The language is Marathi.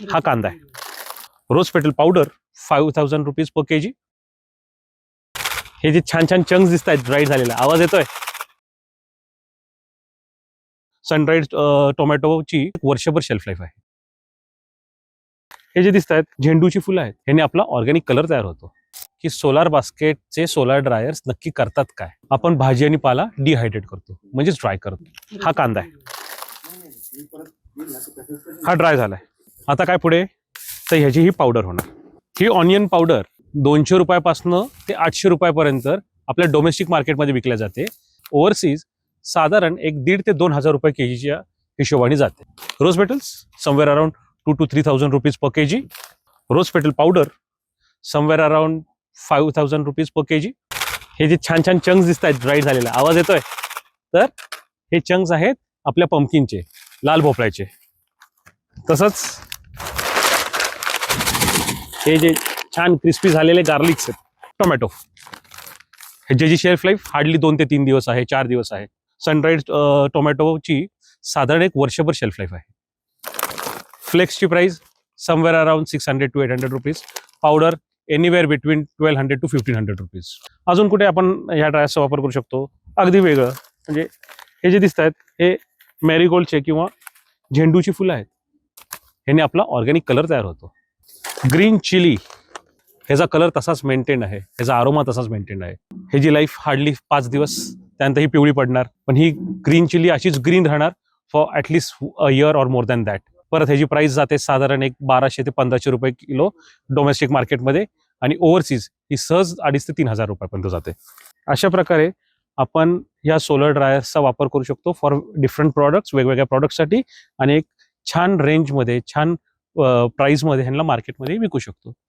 हा कांदा आहे। रोज petal powder 5000 rupees per KG. हे जे छान छान चंक्स दिसत आहेत ड्राईड झालेला, आवाज येतोय। सनड्राईड टोमॅटोची वर्षभर शेल्फ लाईफ आहे। हे जे दिसत आहेत झेंडूची फुलं आहेत, ह्याने आपला ऑर्गॅनिक कलर तयार होतो। की सोलार बास्केटचे सोलार ड्रायर्स नक्की करतात काय? आपण भाजी आणि पाला डिहायड्रेट करतो, म्हणजेच ड्राय करतो। हा कांदा आहे, हा ड्राय झालाय। आता काय पुढे, तर ह्याची ही पावडर होणार। ही ऑनियन पावडर 200 रुपयापासून ते 800 रुपयापर्यंत आपल्या डोमेस्टिक मार्केटमध्ये विकल्या जाते। ओव्हरसीज साधारण 1,500 ते 2,000 रुपये केजीच्या हिशोबाने जाते। Rose petals somewhere around 2,000 to 3,000 rupees per KG. Rose petal powder somewhere around 5,000 rupees per KG. हे जे छान छान चंक्स दिसत आहेत ड्राईड झालेला, आवाज येतोय। तर हे चंक्स आहेत आपल्या पंपकिनचे, लाल भोपळ्याचे। तसंच हे जे छान क्रिस्पी झालेले गार्लिक्स आहेत, टोमॅटो, ह्याची शेल्फ लाईफ हार्डली 2 ते 3 दिवस आहे, 4 दिवस आहे। सनड्राईड टोमॅटोची साधारण 1 वर्षभर शेल्फ लाईफ आहे। फ्लेक्सची price somewhere around 600 to 800 rupees. Powder anywhere between 1200 to 1500 rupees. अजून कुठे आपण ह्या ड्रायर्सचा वापर करू शकतो? अगदी वेगळं म्हणजे हे जे दिसत आहेत हे मॅरीगोल्डचे किंवा झेंडूची फुलं आहेत, ह्याने आपला ऑर्गॅनिक कलर तयार होतो। ग्रीन चिली, ह्याचा कलर तसाच मेंटेन आहे, ह्याचा आरोमा तसाच मेंटेन आहे। ह्याची लाईफ हार्डली 5 दिवस, त्यानंतर ही पिवळी पडणार। पण ही ग्रीन चिली अशीच ग्रीन राहणार for at least a year or more than that. परत ह्याची प्राइस जाते साधारण 1200 ते 1500 रुपये किलो डोमेस्टिक मार्केटमध्ये, आणि ओव्हरसीज ही सहज 2,500 ते 3,000 रुपयापर्यंत जाते। अशा प्रकारे आपण या सोलर ड्रायर्सचा वापर करू शकतो फॉर डिफरंट प्रॉडक्ट्स, वेगवेगळ्या प्रॉडक्टसाठी, आणि एक छान रेंजमध्ये, छान प्राइसमध्ये ह्यांना मार्केटमध्ये विकू शकतो।